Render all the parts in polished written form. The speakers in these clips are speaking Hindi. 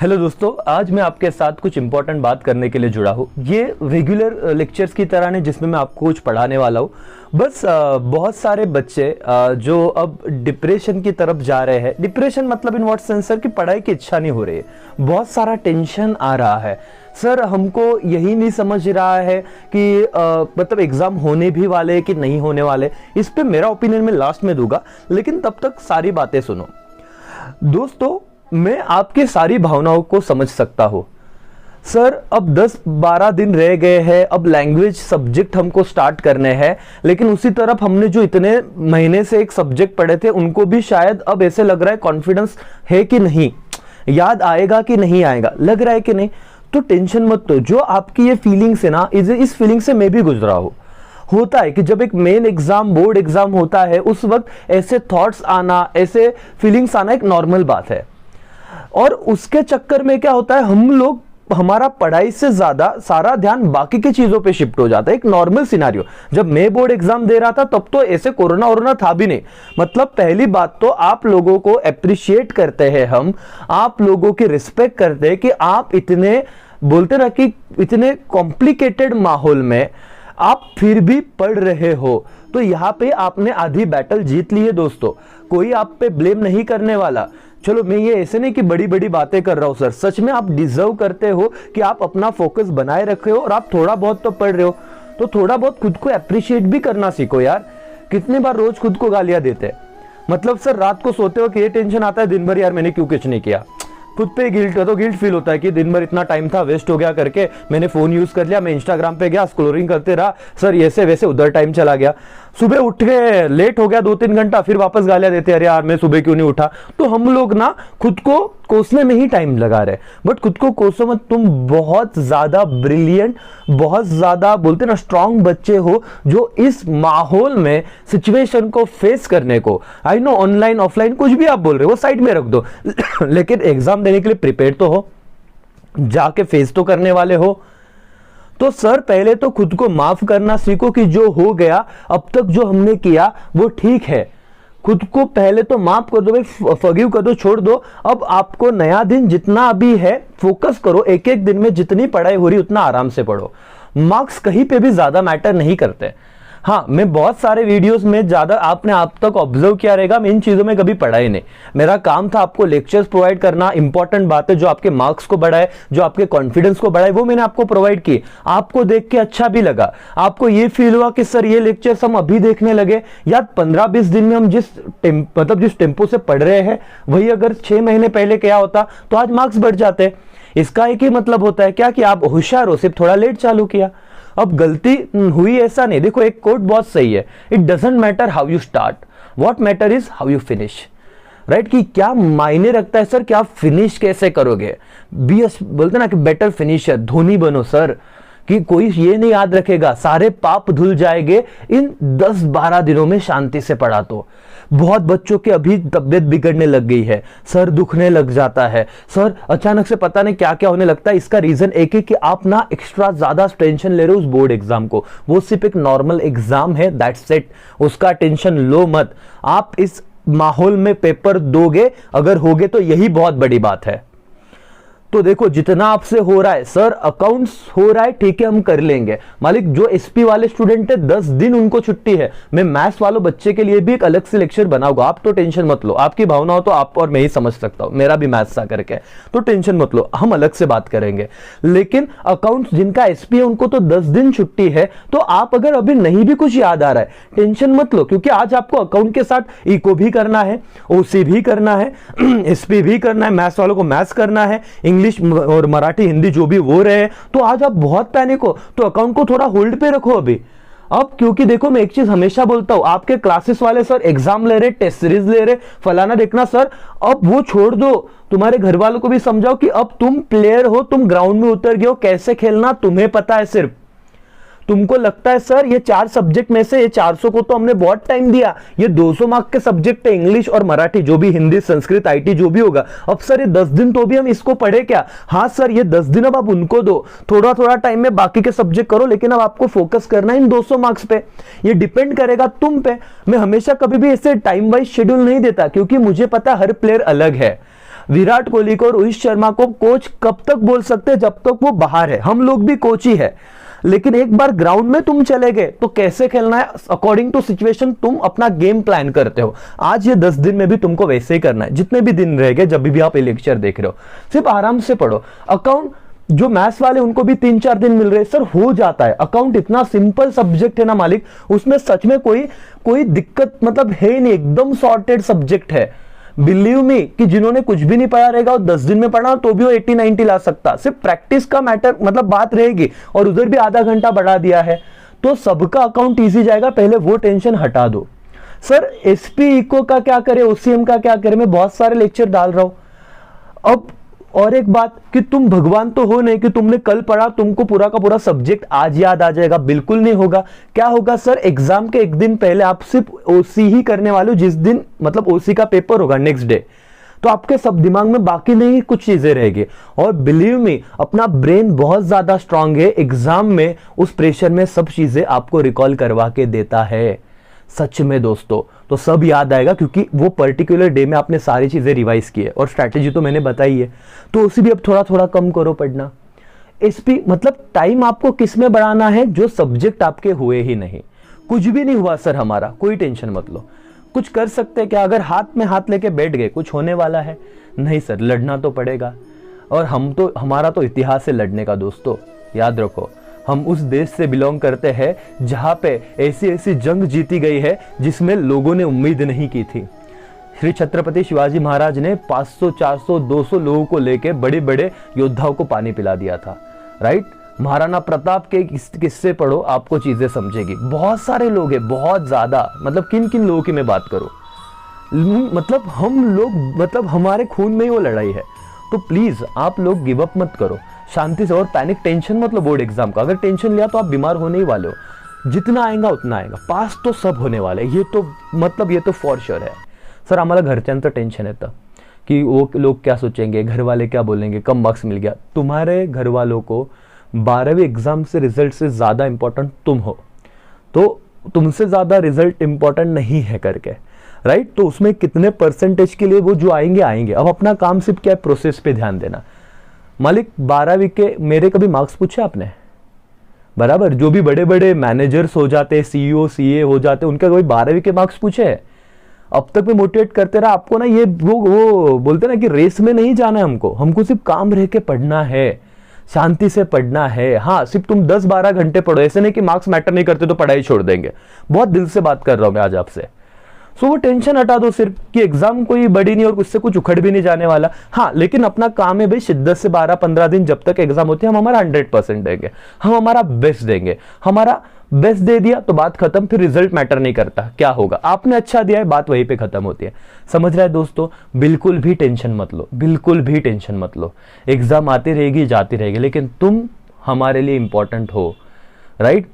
हेलो दोस्तों, आज मैं आपके साथ कुछ इंपॉर्टेंट बात करने के लिए जुड़ा हूँ। ये रेगुलर लेक्चर्स की तरह नहीं जिसमें मैं आपको कुछ पढ़ाने वाला हूँ। बस बहुत सारे बच्चे जो अब डिप्रेशन की तरफ जा रहे हैं। डिप्रेशन मतलब इन व्हाट सेंस सर कि पढ़ाई की इच्छा नहीं हो रही है, बहुत सारा टेंशन आ रहा है सर। हमको यही नहीं समझ रहा है कि मतलब एग्जाम होने भी वाले कि नहीं होने वाले। इस पे मेरा ओपिनियन मैं लास्ट में दूंगा, लेकिन तब तक सारी बातें सुनो। दोस्तों, मैं आपकी सारी भावनाओं को समझ सकता हूं। सर अब 10-12 दिन रह गए हैं, अब लैंग्वेज सब्जेक्ट हमको स्टार्ट करने हैं, लेकिन उसी तरफ हमने जो इतने महीने से एक सब्जेक्ट पढ़े थे उनको भी शायद अब ऐसे लग रहा है कॉन्फिडेंस है कि नहीं, याद आएगा कि नहीं आएगा, लग रहा है कि नहीं। तो टेंशन मत लो। जो आपकी ये फीलिंग्स है ना, इस फीलिंग से मैं भी गुजरा हूं। होता है कि जब एक मेन एग्जाम, बोर्ड एग्जाम होता है, उस वक्त ऐसे थॉट्स आना, ऐसे फीलिंग्स आना एक नॉर्मल बात है। और उसके चक्कर में क्या होता है, हम लोग हमारा पढ़ाई से ज्यादा सारा ध्यान बाकी की चीजों पे शिफ्ट हो जाता है। एक नॉर्मल सिनारियो, जब मैं बोर्ड एग्जाम दे रहा था तब तो ऐसे कोरोना वोरोना था भी नहीं। मतलब पहली बात तो आप लोगों को अप्रिशिएट करते हैं, हम आप लोगों की रिस्पेक्ट करते हैं कि आप इतने बोलते ना कि इतने कॉम्प्लिकेटेड माहौल में आप फिर भी पढ़ रहे हो। तो यहां पे आपने आधी बैटल जीत ली है दोस्तों। कोई आप पे ब्लेम नहीं करने वाला। चलो, मैं ये ऐसे नहीं कि बड़ी बड़ी बातें कर रहा हूं सर, सच में आप डिजर्व करते हो कि आप अपना फोकस बनाए रखे हो और आप थोड़ा बहुत तो पढ़ रहे हो। तो थोड़ा बहुत खुद को अप्रिशिएट भी करना सीखो यार। कितने बार रोज खुद को गालियां देते हैं। मतलब सर रात को सोते हो कि ये टेंशन आता है दिन भर, यार मैंने क्यों कुछ नहीं किया। खुद पे गिल्ट फील होता है कि दिन भर इतना टाइम था वेस्ट हो गया करके, मैंने फोन यूज कर लिया, मैं इंस्टाग्राम पे गया, स्क्रोलिंग करते रहा सर, ऐसे वैसे उधर टाइम चला गया। सुबह उठ के लेट हो गया 2-3 घंटा, फिर वापस गालियां देते, अरे यार मैं सुबह क्यों नहीं उठा। तो हम लोग ना खुद को कोसने में ही टाइम लगा रहे। बट खुद को कोसो मत, तुम बहुत ज्यादा ब्रिलियंट, बहुत ज्यादा बोलते ना स्ट्रांग बच्चे हो, जो इस माहौल में सिचुएशन को फेस करने को, आई नो ऑनलाइन ऑफलाइन कुछ भी आप बोल रहे हो वो साइड में रख दो लेकिन एग्जाम देने के लिए प्रिपेयर तो हो, जाके फेस तो करने वाले हो। तो सर पहले तो खुद को माफ करना सीखो कि जो हो गया, अब तक जो हमने किया वो ठीक है। खुद को पहले तो माफ कर दो भाई, फॉरगिव कर दो, छोड़ दो। अब आपको नया दिन जितना अभी है फोकस करो, एक एक दिन में जितनी पढ़ाई हो रही उतना आराम से पढ़ो। मार्क्स कहीं पे भी ज्यादा मैटर नहीं करते। हाँ, मैं बहुत सारे वीडियोस में ज्यादा आपने आप तक ऑब्जर्व किया रहेगा, मैं इन चीजों में कभी पढ़ा ही नहीं। मेरा काम था आपको लेक्चर्स प्रोवाइड करना, इंपॉर्टेंट बातें जो आपके मार्क्स को बढ़ाए, जो आपके कॉन्फिडेंस को बढ़ाए, वो मैंने आपको प्रोवाइड की। आपको देख के अच्छा भी लगा, आपको ये फील हुआ कि सर ये लेक्चर्स हम अभी देखने लगे, या 15-20 दिन में हम जिस टेम्पो से पढ़ रहे हैं वही अगर 6 महीने पहले क्या होता तो आज मार्क्स बढ़ जाते। इसका एक ही मतलब होता है क्या कि आप होशियार हो, सिर्फ थोड़ा लेट चालू किया। अब गलती हुई ऐसा नहीं। देखो एक कोट बहुत सही है, it doesn't matter how you start, what matter is how you finish. Right, कि क्या मायने रखता है सर कि आप फिनिश कैसे करोगे। बोलते ना कि बेटर फिनिशर, धोनी बनो सर, कि कोई ये नहीं याद रखेगा, सारे पाप धुल जाएंगे इन 10-12 दिनों में शांति से पढ़ा तो। बहुत बच्चों के अभी तबीयत बिगड़ने लग गई है, सर दुखने लग जाता है, सर अचानक से पता नहीं क्या क्या होने लगता है। इसका रीजन एक है कि आप ना एक्स्ट्रा ज्यादा टेंशन ले रहे हो उस बोर्ड एग्जाम को। वो सिर्फ एक नॉर्मल एग्जाम है, दैट्स इट। उसका टेंशन लो मत। आप इस माहौल में पेपर दोगे, अगर होगे तो यही बहुत बड़ी बात है। तो देखो जितना आपसे हो रहा है, सर अकाउंट्स हो रहा है ठीक है हम कर लेंगे। मालिक जो एसपी वाले स्टूडेंट है 10 दिन उनको छुट्टी है, मैं मैथ्स वालों बच्चे के लिए भी एक अलग से लेक्चर बनाऊंगा। आप तो टेंशन मत लो, आपकी भावना हो तो आप और मैं ही समझ सकता हूं, मेरा भी मैथ्स सा करके, तो टेंशन मत लो, हम अलग से बात करेंगे। लेकिन अकाउंट्स जिनका एसपी है उनको तो 10 दिन छुट्टी है। तो आप अगर अभी नहीं भी कुछ याद आ रहा है टेंशन मत लो, क्योंकि आज आपको अकाउंट के साथ इको भी करना है, ओसी भी करना है, एसपी भी करना है, मैथ्स वालों को मैथ्स करना है, इंग्लिश और मराठी हिंदी जो भी वो रहे। तो आज आप बहुत पैनिक हो, तो अकाउंट को थोड़ा होल्ड पे रखो अभी। अब क्योंकि देखो मैं एक चीज हमेशा बोलता हूं, आपके क्लासेस वाले सर एग्जाम ले रहे, टेस्ट सीरीज ले रहे, फलाना देखना सर, अब वो छोड़ दो। तुम्हारे घर वालों को भी समझाओ कि अब तुम प्लेयर हो, तुम ग्राउंड में उतर गए हो, कैसे खेलना तुम्हें पता है। सिर्फ तुमको लगता है सर ये 4 सब्जेक्ट में से ये 400 को तो हमने बहुत टाइम दिया, ये 200 मार्क के सब्जेक्ट है इंग्लिश और मराठी, जो भी हिंदी संस्कृत आईटी जो भी होगा, अब सर ये 10 दिन तो भी हम इसको पढ़े क्या। हाँ सर ये 10 दिन अब आप उनको दो, थोड़ा थोड़ा टाइम में बाकी के सब्जेक्ट करो, लेकिन अब आपको फोकस करना है इन 200 मार्क्स पे। ये डिपेंड करेगा तुम पे। मैं हमेशा कभी भी ऐसे टाइम वाइज शेड्यूल नहीं देता, क्योंकि मुझे पता हर प्लेयर अलग है। विराट कोहली को, रोहित शर्मा को कोच कब तक बोल सकते हैं जब तक वो बाहर है। हम लोग भी कोच ही है, लेकिन एक बार ग्राउंड में तुम चले गए तो कैसे खेलना है अकॉर्डिंग टू सिचुएशन तुम अपना गेम प्लान करते हो। आज ये 10 दिन में भी तुमको वैसे ही करना है, जितने भी दिन रह गए जब भी आप ये लेक्चर देख रहे हो, सिर्फ आराम से पढ़ो। अकाउंट जो मैथ्स वाले उनको भी 3-4 दिन मिल रहे, सर हो जाता है। अकाउंट इतना सिंपल सब्जेक्ट है ना मालिक, उसमें सच में कोई दिक्कत मतलब है नहीं, एकदम सॉर्टेड सब्जेक्ट है। बिलीव मी कि जिन्होंने कुछ भी नहीं पढ़ा रहेगा और 10 दिन में पढ़ा तो भी वो 80-90 ला सकता। सिर्फ प्रैक्टिस का मैटर मतलब बात रहेगी, और उधर भी आधा घंटा बढ़ा दिया है तो सबका अकाउंट ईजी जाएगा। पहले वो टेंशन हटा दो। सर एसपी इको का क्या करे, ओसीएम का क्या करे, मैं बहुत सारे लेक्चर डाल रहा हूं। अब और एक बात कि तुम भगवान तो हो नहीं कि तुमने कल पढ़ा तुमको पूरा का पूरा सब्जेक्ट आज याद आ जाएगा, बिल्कुल नहीं होगा। क्या होगा सर, एग्जाम के एक दिन पहले आप सिर्फ ओसी ही करने वाले हो, जिस दिन मतलब ओसी का पेपर होगा नेक्स्ट डे, तो आपके सब दिमाग में बाकी नहीं कुछ चीजें रहेगी। और बिलीव मी अपना ब्रेन बहुत ज्यादा स्ट्रांग है, एग्जाम में उस प्रेशर में सब चीजें आपको रिकॉल करवा के देता है सच में दोस्तों। तो सब याद आएगा क्योंकि वो पर्टिकुलर डे में आपने सारी चीजें रिवाइज की है, और स्ट्रैटेजी तो मैंने बताई है। तो उसी भी अब थोड़ा थोड़ा कम करो पढ़ना। एसपी मतलब टाइम आपको किस में बढ़ाना है, जो सब्जेक्ट आपके हुए ही नहीं। कुछ भी नहीं हुआ सर हमारा, कोई टेंशन मत लो। कुछ कर सकते क्या, अगर हाथ में हाथ लेके बैठ गए कुछ होने वाला है नहीं सर, लड़ना तो पड़ेगा। और हमारा तो इतिहास है लड़ने का दोस्तों, याद रखो। हम उस देश से बिलोंग करते हैं जहां पे ऐसी ऐसी जंग जीती गई है जिसमें लोगों ने उम्मीद नहीं की थी। श्री छत्रपति शिवाजी महाराज ने 500, 400, 200 लोगों को लेके बड़े बड़े योद्धाओं को पानी पिला दिया था, राइट। महाराणा प्रताप के किस्से पढ़ो, आपको चीजें समझेगी। बहुत सारे लोग हैं, बहुत ज्यादा, मतलब किन किन लोगों की मैं बात करूं, मतलब हम लोग मतलब हमारे खून में ही वो लड़ाई है। तो प्लीज आप लोग गिव अप मत करो, शांति से। और पैनिक टेंशन मतलब बोर्ड एग्जाम का अगर टेंशन लिया तो आप बीमार होने ही वाले हो। जितना आएगा उतना आएगा, पास तो सब होने वाले, ये तो मतलब ये तो फॉर श्योर है। सर आम्हाला घरच्यांचं टेंशन येतं कि वो लोग क्या सोचेंगे, घर वाले क्या बोलेंगे, कम मार्क्स मिल गया। तुम्हारे घर वालों को 12वीं एग्जाम से रिजल्ट से ज्यादा इंपॉर्टेंट तुम हो, तो तुमसे ज्यादा रिजल्ट इंपॉर्टेंट नहीं है करके, राइट। तो उसमें कितने परसेंटेज के लिए वो जो आएंगे आएंगे। अब अपना काम सिर्फ क्या है, प्रोसेस पे ध्यान देना। मालिक 12वीं के मेरे कभी मार्क्स पूछे आपने? बराबर, जो भी बड़े बड़े मैनेजर्स हो जाते, सीईओ सीए हो जाते, उनका कभी 12वीं के मार्क्स पूछे? अब तक मैं मोटिवेट करते रहा आपको ना, ये वो बोलते ना कि रेस में नहीं जाना है हमको सिर्फ काम रह के पढ़ना है, शांति से पढ़ना है। हाँ सिर्फ तुम 10-12 घंटे पढ़ो, ऐसे नहीं कि मार्क्स मैटर नहीं करते तो पढ़ाई छोड़ देंगे। बहुत दिल से बात कर रहा हूं मैं आज आपसे। सो वो टेंशन हटा दो सिर्फ कि एग्जाम कोई बड़ी नहीं और उससे कुछ उखड़ भी नहीं जाने वाला। हाँ लेकिन अपना काम है भाई, शिद्दत से 12-15 दिन जब तक एग्जाम होती है हम हमारा 100% देंगे, हम हमारा बेस्ट देंगे। हमारा बेस्ट दे दिया तो बात खत्म, फिर रिजल्ट मैटर नहीं करता क्या होगा, आपने अच्छा दिया है बात वहीं पे खत्म होती है। समझ रहा है दोस्तों? बिल्कुल भी टेंशन मत लो, बिल्कुल भी टेंशन मत लो। एग्जाम आती रहेगी जाती रहेगी, लेकिन तुम हमारे लिए इंपॉर्टेंट हो, राइट।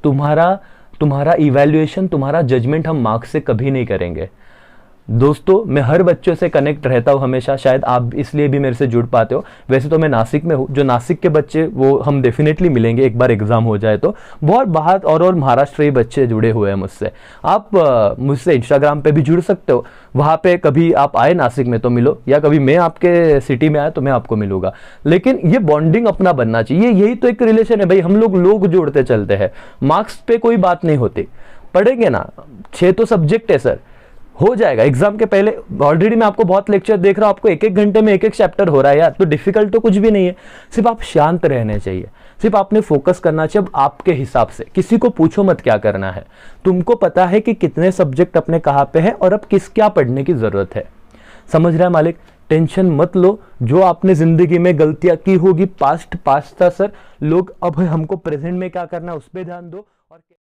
तुम्हारा इवैल्यूएशन, तुम्हारा जजमेंट हम मार्क्स से कभी नहीं करेंगे। दोस्तों मैं हर बच्चों से कनेक्ट रहता हूं हमेशा, शायद आप इसलिए भी मेरे से जुड़ पाते हो। वैसे तो मैं नासिक में हूं, जो नासिक के बच्चे वो हम डेफिनेटली मिलेंगे एक बार एग्जाम हो जाए तो। बहुत बाहर और महाराष्ट्री बच्चे जुड़े हुए हैं मुझसे। आप मुझसे इंस्टाग्राम पे भी जुड़ सकते हो, वहां पे कभी आप आए नासिक में तो मिलो, या कभी मैं आपके सिटी में आया तो मैं आपको मिलूंगा। लेकिन ये बॉन्डिंग अपना बनना चाहिए, यही तो एक रिलेशन है भाई। हम लोग जोड़ते चलते हैं, मार्क्स पे कोई बात नहीं होती। पढ़ेंगे ना, 6 तो सब्जेक्ट है सर, हो जाएगा। एग्जाम के पहले ऑलरेडी मैं आपको बहुत लेक्चर देख रहा हूं, आपको 1-1 घंटे में 1-1 चैप्टर हो रहा है यार, तो डिफिकल्ट तो कुछ भी नहीं है। सिर्फ आप शांत रहने चाहिए, सिर्फ आपने फोकस करना चाहिए। अब आपके हिसाब से किसी को पूछो मत क्या करना है, तुमको पता है कि कितने सब्जेक्ट अपने कहां पे है और अब किस क्या पढ़ने की जरूरत है। समझ रहा है मालिक? टेंशन मत लो। जो आपने जिंदगी में गलतियां की होगी, पास्ट था सर। लोग अब हमको प्रेजेंट में क्या करना है उस पर ध्यान दो। और